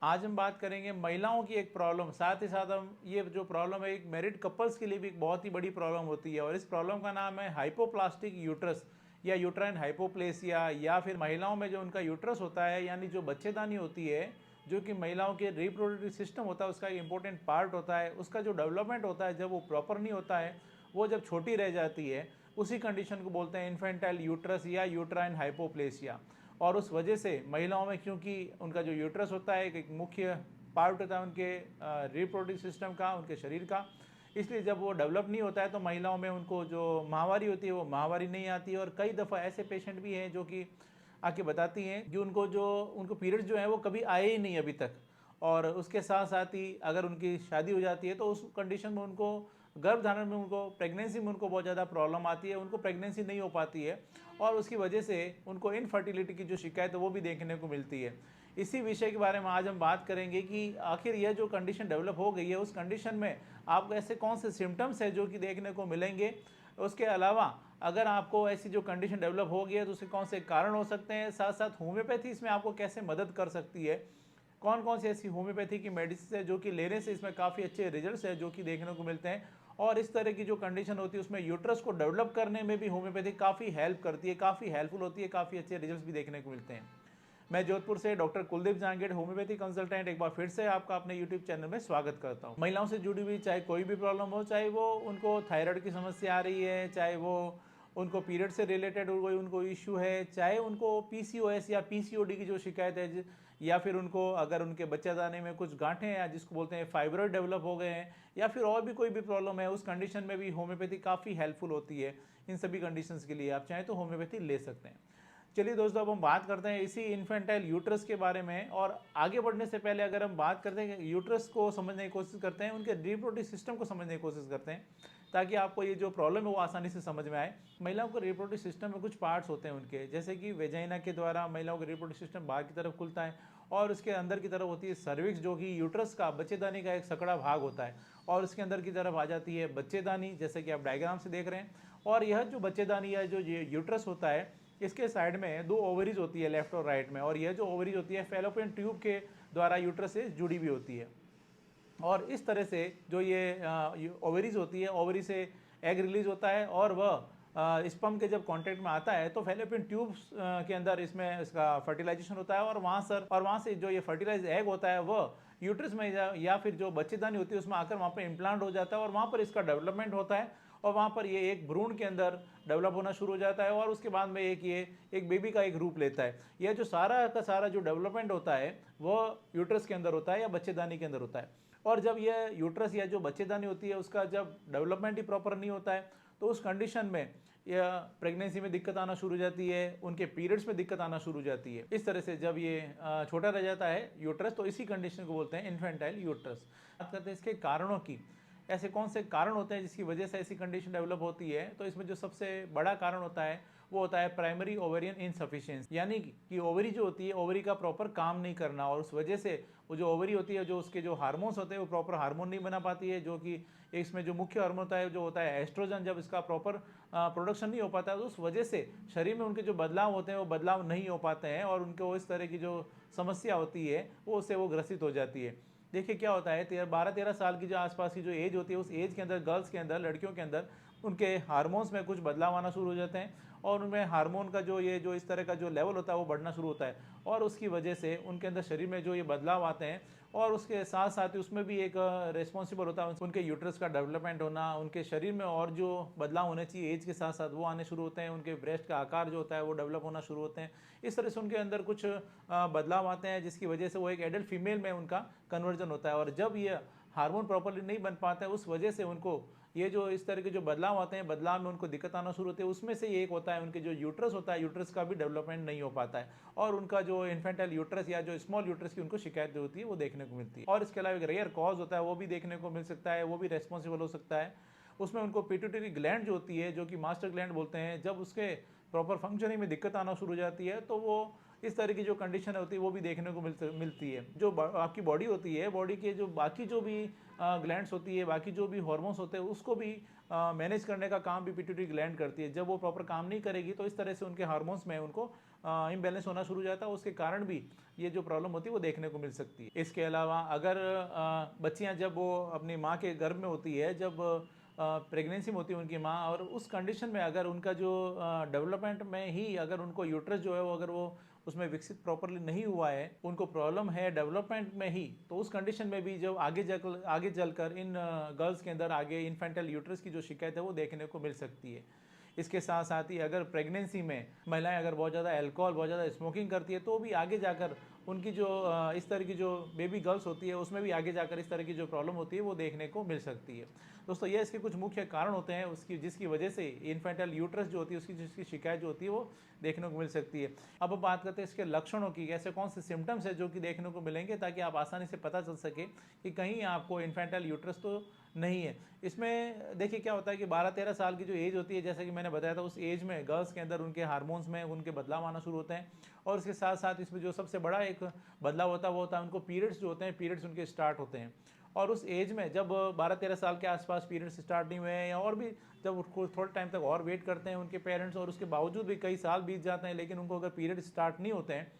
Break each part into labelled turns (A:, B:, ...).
A: आज हम बात करेंगे महिलाओं की एक प्रॉब्लम, साथ ही साथ हम ये जो प्रॉब्लम है एक मैरिड कपल्स के लिए भी एक बहुत ही बड़ी प्रॉब्लम होती है और इस प्रॉब्लम का नाम है हाइपोप्लास्टिक यूट्रस या यूट्राइन हाइपोप्लेसिया, या फिर महिलाओं में जो उनका यूट्रस होता है यानी जो बच्चेदानी होती है, जो कि महिलाओं के रिप्रोडक्टिव सिस्टम होता है उसका एक इंपॉर्टेंट पार्ट होता है, उसका जो डेवलपमेंट होता है जब वो प्रॉपर नहीं होता है, वो जब छोटी रह जाती है, उसी कंडीशन को बोलते हैं इन्फेंटाइल यूट्रस या यूट्राइन हाइपोप्लेसिया। और उस वजह से महिलाओं में, क्योंकि उनका जो यूट्रस होता है एक मुख्य पार्ट होता है उनके रिप्रोडक्टिव सिस्टम का, उनके शरीर का, इसलिए जब वो डेवलप नहीं होता है तो महिलाओं में उनको जो माहवारी होती है वो माहवारी नहीं आती है। और कई दफ़ा ऐसे पेशेंट भी हैं जो कि आके बताती हैं कि उनको पीरियड्स जो है वो कभी आए ही नहीं अभी तक। और उसके साथ साथ ही अगर उनकी शादी हो जाती है तो उस कंडीशन में उनको गर्भधारण में, उनको प्रेगनेंसी में उनको बहुत ज़्यादा प्रॉब्लम आती है, उनको प्रेगनेंसी नहीं हो पाती है और उसकी वजह से उनको इनफर्टिलिटी की जो शिकायत है वो भी देखने को मिलती है। इसी विषय के बारे में आज हम बात करेंगे कि आखिर यह जो कंडीशन डेवलप हो गई है उस कंडीशन में आपको ऐसे कौन से सिम्टम्स है जो कि देखने को मिलेंगे। उसके अलावा अगर आपको ऐसी जो कंडीशन डेवलप हो गई है तो उसके कौन से कारण हो सकते हैं, साथ साथ होम्योपैथी इसमें आपको कैसे मदद कर सकती है, कौन कौन सी ऐसी होम्योपैथी की मेडिसिन है जो कि लेने से इसमें काफ़ी अच्छे रिजल्ट्स है जो कि देखने को मिलते हैं। और इस तरह की जो कंडीशन होती है उसमें यूट्रस को डेवलप करने में भी होम्योपैथी काफ़ी हेल्प करती है, काफ़ी हेल्पफुल होती है, काफ़ी अच्छे रिजल्ट्स भी देखने को मिलते हैं। मैं जोधपुर से doctor Kuldeep Jangid, homeopathy consultant, एक बार फिर से आपका अपने यूट्यूब चैनल में स्वागत करता हूँ। महिलाओं से जुड़ी हुई चाहे कोई भी प्रॉब्लम हो, चाहे वो उनको थायराइड की समस्या आ रही है, चाहे वो उनको पीरियड से रिलेटेड कोई उनको इश्यू है, चाहे उनको पीसीओएस या पीसीओडी की जो शिकायत है, या फिर उनको अगर उनके बच्चेदानी में कुछ गांठें या जिसको बोलते हैं फाइब्रॉइड डेवलप हो गए हैं, या फिर और भी कोई भी प्रॉब्लम है, उस कंडीशन में भी होम्योपैथी काफ़ी हेल्पफुल होती है। इन सभी कंडीशंस के लिए आप चाहें तो होम्योपैथी ले सकते हैं। चलिए दोस्तों, अब हम बात करते हैं इसी इन्फेंटाइल यूट्रस के बारे में। और आगे बढ़ने से पहले अगर हम बात करते हैं यूट्रस को समझने की कोशिश करते हैं, उनके रिप्रोडक्टिव सिस्टम को समझने की कोशिश करते हैं, ताकि आपको ये जो प्रॉब्लम है वो आसानी से समझ में आए। महिलाओं के रिप्रोडक्टिव सिस्टम में कुछ पार्ट्स होते हैं उनके, जैसे कि वेजाइना के द्वारा महिलाओं का रिप्रोडक्टिव सिस्टम बाहर की तरफ खुलता है और उसके अंदर की तरफ होती है सर्विक्स, जो कि यूट्रस का, बच्चेदानी का एक सकड़ा भाग होता है, और उसके अंदर की तरफ आ जाती है बच्चेदानी, जैसे कि आप डायग्राम से देख रहे हैं। और यह जो बच्चेदानी या जो ये यूट्रस होता है, इसके साइड में दो ओवरीज होती है, लेफ्ट और राइट में, और यह जो ओवरीज होती है फैलोपियन ट्यूब के द्वारा यूट्रस से जुड़ी हुई होती है। और इस तरह से जो ये ओवरीज होती है, ओवरी से एग रिलीज होता है और वह स्पर्म के जब कांटेक्ट में आता है तो फैलोपियन ट्यूब्स के अंदर इसमें इसका फर्टिलाइजेशन होता है, और वहाँ से जो ये फर्टिलाइज एग होता है वह यूट्रस में या फिर जो बच्चेदानी होती है उसमें आकर वहाँ पर इम्प्लांट हो जाता है, और वहाँ पर इसका डेवलपमेंट होता है, और वहाँ पर ये एक भ्रूण के अंदर डेवलप होना शुरू हो जाता है, और उसके बाद में एक बेबी का एक रूप लेता है। यह जो सारा का सारा जो डेवलपमेंट होता है वह यूट्रस के अंदर होता है या बच्चेदानी के अंदर होता है। और जब यह यूट्रस या जो बच्चेदानी होती है उसका जब डेवलपमेंट ही प्रॉपर नहीं होता है तो उस कंडीशन में यह प्रेगनेंसी में दिक्कत आना शुरू हो जाती है, उनके पीरियड्स में दिक्कत आना शुरू हो जाती है। इस तरह से जब ये छोटा रह जाता है यूट्रस, तो इसी कंडीशन को बोलते हैं इन्फेंटाइल यूट्रस। बात करते हैं इसके कारणों की, ऐसे कौन से कारण होते हैं जिसकी वजह से ऐसी कंडीशन डेवलप होती है। तो इसमें जो सबसे बड़ा कारण होता है वो होता है प्राइमरी ओवेरियन इनसफिशिएंसी, यानी कि ओवरी जो होती है, ओवरी का प्रॉपर काम नहीं करना, और उस वजह से वो जो ओवरी होती है, जो उसके जो हार्मोन्स होते हैं वो प्रॉपर हार्मोन नहीं बना पाती है, जो कि इसमें जो मुख्य हार्मोन होता है जो होता है एस्ट्रोजन, जब इसका प्रॉपर प्रोडक्शन नहीं हो पाता है तो उस वजह से शरीर में उनके जो बदलाव होते हैं वो बदलाव नहीं हो पाते हैं, और उनको इस तरह की जो समस्या होती है वो उससे वो ग्रसित हो जाती है। देखिए क्या होता है, 12-13 साल की जो आसपास की जो एज होती है उस एज के अंदर गर्ल्स के अंदर, लड़कियों के अंदर उनके हार्मोन्स में कुछ बदलाव आना शुरू हो जाते हैं, और उनमें हार्मोन का जो इस तरह का जो लेवल होता है वो बढ़ना शुरू होता है, और उसकी वजह से उनके अंदर शरीर में जो ये बदलाव आते हैं, और उसके साथ साथ ही उसमें भी एक रिस्पॉन्सिबल होता है उनके यूट्रस का डेवलपमेंट होना, उनके शरीर में और जो बदलाव होने चाहिए एज के साथ साथ वो आने शुरू होते हैं, उनके ब्रेस्ट का आकार जो होता है वो डेवलप होना शुरू होते हैं। इस तरह से उनके अंदर कुछ बदलाव आते हैं जिसकी वजह से वो एक एडल्ट फीमेल में उनका कन्वर्जन होता है, और जब ये हार्मोन प्रॉपरली नहीं बन पाता है उस वजह से उनको ये जो इस तरह के जो बदलाव आते हैं, बदलाव में उनको दिक्कत आना शुरू होती है। उसमें से एक होता है उनके जो यूट्रस होता है, यूट्रस का भी डेवलपमेंट नहीं हो पाता है, और उनका जो इन्फेंटाइल यूट्रस या जो स्मॉल यूट्रस की उनको शिकायत जो होती है वो देखने को मिलती है। और इसके अलावा एक रेयर कॉज होता है वो भी देखने को मिल सकता है, वो भी रेस्पॉन्सिबल हो सकता है। उसमें उनको पिट्यूटरी ग्लैंड जो होती है, जो कि मास्टर ग्लैंड बोलते हैं, जब उसके प्रॉपर फंक्शनिंग में दिक्कत आना शुरू हो जाती है तो वो इस तरह की जो कंडीशन होती है वो भी देखने को मिलती है। जो आपकी बॉडी होती है, बॉडी के जो बाकी जो भी ग्लैंड्स होती है, बाकी जो भी हार्मोन्स होते हैं उसको भी मैनेज करने का काम भी पिट्यूटरी ग्लैंड करती है। जब वो प्रॉपर काम नहीं करेगी तो इस तरह से उनके हार्मोन्स में उनको इम्बैलेंस होना शुरू हो जाता है, उसके कारण भी ये जो प्रॉब्लम होती है वो देखने को मिल सकती है। इसके अलावा अगर बच्चियां जब वो अपनी माँ के गर्भ में होती है, जब प्रेगनेंसी में होती है उनकी माँ, और उस कंडीशन में अगर उनका जो डेवलपमेंट में ही अगर उनको यूट्रस जो है वो अगर वो उसमें विकसित प्रॉपरली नहीं हुआ है, उनको प्रॉब्लम है डेवलपमेंट में ही, तो उस कंडीशन में भी जब आगे चलकर इन गर्ल्स के अंदर आगे इन्फेंटल यूट्रस की जो शिकायत है वो देखने को मिल सकती है। इसके साथ साथ ही अगर प्रेगनेंसी में महिलाएं अगर बहुत ज़्यादा अल्कोहल, बहुत ज़्यादा स्मोकिंग करती है, तो भी आगे जाकर उनकी जो इस तरह की जो बेबी गर्ल्स होती है उसमें भी आगे जाकर इस तरह की जो प्रॉब्लम होती है वो देखने को मिल सकती है। दोस्तों, ये इसके कुछ मुख्य कारण होते हैं उसकी, जिसकी वजह से इन्फेंटल यूट्रस जो होती है उसकी जिसकी शिकायत जो होती है वो देखने को मिल सकती है। अब बात करते हैं इसके लक्षणों की, ऐसे कौन से सिम्टम्स है जो कि देखने को मिलेंगे, ताकि आप आसानी से पता चल सके कि कहीं आपको इन्फेंटल यूट्रस तो नहीं है। इसमें देखिए क्या होता है कि 12-13 साल की जो एज होती है, जैसा कि मैंने बताया था, उस एज में गर्ल्स के अंदर उनके हार्मोन्स में उनके बदलाव आना शुरू होते हैं, और इसके साथ साथ इसमें जो सबसे बड़ा एक बदलाव होता है वो होता है उनको पीरियड्स जो होते हैं, पीरियड्स उनके स्टार्ट होते हैं। और उस एज में जब 12-13 साल के आसपास पीरियड्स स्टार्ट नहीं हुए हैं, या और भी जब उसको थोड़े टाइम तक और वेट करते हैं उनके पेरेंट्स, और उसके बावजूद भी कई साल बीत जाते हैं लेकिन उनको अगर पीरियड स्टार्ट नहीं होते हैं,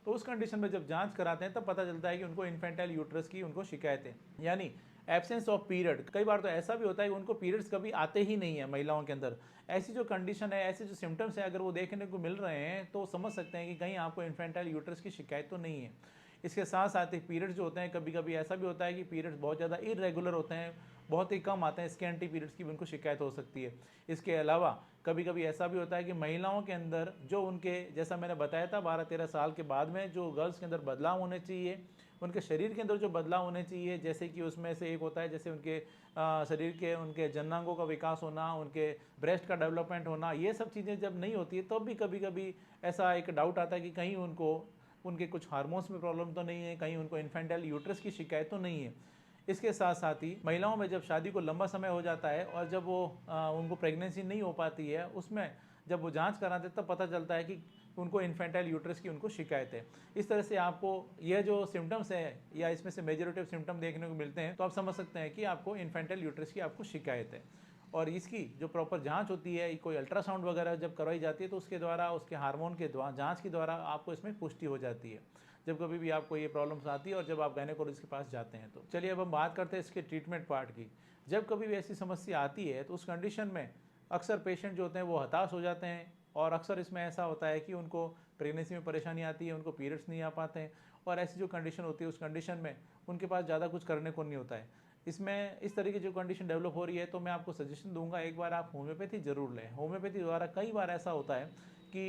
A: तो उस कंडीशन में जब जांच कराते हैं तब पता चलता है कि उनको इन्फेंटाइल यूट्रस की उनको शिकायत है, यानी एब्सेंस ऑफ पीरियड। कई बार तो ऐसा भी होता है कि उनको पीरियड्स कभी आते ही नहीं है महिलाओं के अंदर। ऐसी जो कंडीशन है, ऐसे जो सिम्टम्स हैं, अगर वो देखने को मिल रहे हैं तो समझ सकते हैं कि कहीं आपको इन्फेंटाइल यूट्रस की शिकायत तो नहीं है। इसके साथ साथ ही पीरियड्स जो होते हैं, कभी कभी ऐसा भी होता है कि पीरियड्स बहुत ज़्यादा इरेगुलर होते हैं, बहुत ही कम आते हैं, स्कैंटी पीरियड्स की भी उनको शिकायत हो सकती है। इसके अलावा कभी कभी ऐसा भी होता है कि महिलाओं के अंदर जो उनके, जैसा मैंने बताया था, 12-13 साल के बाद में जो गर्ल्स के अंदर बदलाव होने चाहिए, उनके शरीर के अंदर जो बदलाव होने चाहिए, जैसे कि उसमें से एक होता है जैसे उनके शरीर के उनके जननांगों का विकास होना, उनके ब्रेस्ट का डेवलपमेंट होना, ये सब चीज़ें जब नहीं होती है तो भी कभी कभी ऐसा एक डाउट आता है कि कहीं उनको उनके कुछ हार्मोन्स में प्रॉब्लम तो नहीं है, कहीं उनको इन्फेंटाइल यूट्रस की शिकायत तो नहीं है। इसके साथ साथ ही महिलाओं में जब शादी को लंबा समय हो जाता है और जब वो उनको प्रेगनेंसी नहीं हो पाती है, उसमें जब वो जांच कराते तब पता चलता है कि उनको इन्फेंटाइल यूट्रस की उनको शिकायत है। इस तरह से आपको यह जो सिम्टम्स है या इसमें से मेजोरिटी सिम्टम देखने को मिलते हैं, तो आप समझ सकते हैं कि आपको इन्फेंटाइल यूट्रस की आपको शिकायत है। और इसकी जो प्रॉपर जांच होती है, कोई अल्ट्रासाउंड वगैरह जब करवाई जाती है तो उसके द्वारा, उसके हार्मोन के द्वारा, जांच के द्वारा आपको इसमें पुष्टि हो जाती है जब कभी भी आपको ये प्रॉब्लम्स आती है और जब आप गायनेकोलॉजिस्ट के पास जाते हैं। तो चलिए अब हम बात करते हैं इसके ट्रीटमेंट पार्ट की। जब कभी भी ऐसी समस्या आती है तो उस कंडीशन में अक्सर पेशेंट जो होते हैं वो हताश हो जाते हैं, और अक्सर इसमें ऐसा होता है कि उनको प्रेगनेंसी में परेशानी आती है, उनको पीरियड्स नहीं आ पाते हैं, और ऐसी जो कंडीशन होती है उस कंडीशन में उनके पास ज़्यादा कुछ करने को नहीं होता है। इसमें इस तरह की जो कंडीशन डेवलप हो रही है तो मैं आपको सजेशन दूंगा, एक बार आप होम्योपैथी ज़रूर लें। होम्योपैथी द्वारा कई बार ऐसा होता है कि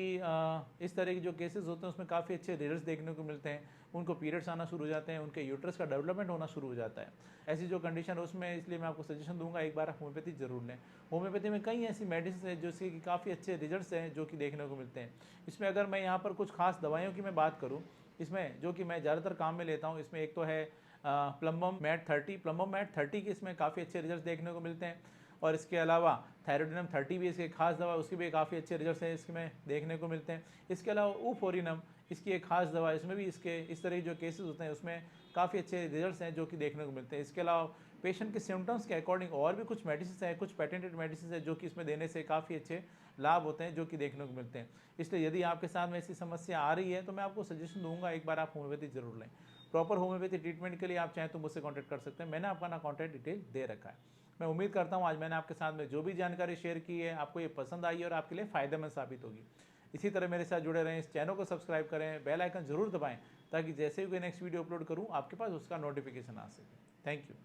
A: इस तरह के जो केसेस होते हैं उसमें काफ़ी अच्छे रिजल्ट्स देखने को मिलते हैं, उनको पीरियड्स आना शुरू हो जाते हैं, उनके यूट्रस का डेवलपमेंट होना शुरू हो जाता है। ऐसी जो कंडीशन है उसमें, इसलिए मैं आपको सजेशन दूंगा एक बार आप होम्योपैथी ज़रूर लें। होम्योपैथी में कई ऐसी मेडिसिन है जिसके कि काफ़ी अच्छे रिजल्ट्स हैं जो कि देखने को मिलते हैं। इसमें अगर मैं यहाँ पर कुछ खास दवाइयों की मैं बात करूँ, इसमें जो कि मैं ज़्यादातर काम में लेता हूँ, इसमें एक तो है प्लम्बम मैट 30। प्लम्बम मैट 30 के इसमें काफ़ी अच्छे रिजल्ट देखने को मिलते हैं, और इसके अलावा थायरोडिनम 30 भी इसके खास दवा, उसकी भी काफ़ी अच्छे रिजल्ट हैं इसमें देखने को मिलते हैं। इसके अलावा ऊफोरिनम, इसकी एक खास दवा, इसमें भी इसके इस तरह के जो केसेस होते हैं उसमें काफ़ी अच्छे रिजल्ट्स हैं जो कि देखने को मिलते हैं। इसके अलावा पेशेंट के सिम्टम्स के अकॉर्डिंग और भी कुछ मेडिसिन हैं, कुछ पेटेंटेड मेडिसिन है जो कि इसमें देने से काफ़ी अच्छे लाभ होते हैं जो कि देखने को मिलते हैं। इसलिए यदि आपके साथ में ऐसी समस्या आ रही है तो मैं आपको सजेशन दूंगा एक बार आप होम्योपैथी जरूर लें। प्रॉपर होम्योपैथी ट्रीटमेंट के लिए आप चाहें तो मुझसे कॉन्टैक्ट कर सकते हैं, मैंने आपका ना कॉन्टैक्ट डिटेल दे रखा है। मैं उम्मीद करता हूँ आज मैंने आपके साथ में जो भी जानकारी शेयर की है आपको ये पसंद आई और आपके लिए फ़ायदेमंद साबित होगी। इसी तरह मेरे साथ जुड़े रहें, इस चैनल को सब्सक्राइब करें, बेल आइकन जरूर दबाएं ताकि जैसे ही कोई नेक्स्ट वीडियो अपलोड करूँ आपके पास उसका नोटिफिकेशन आ सके। Thank you.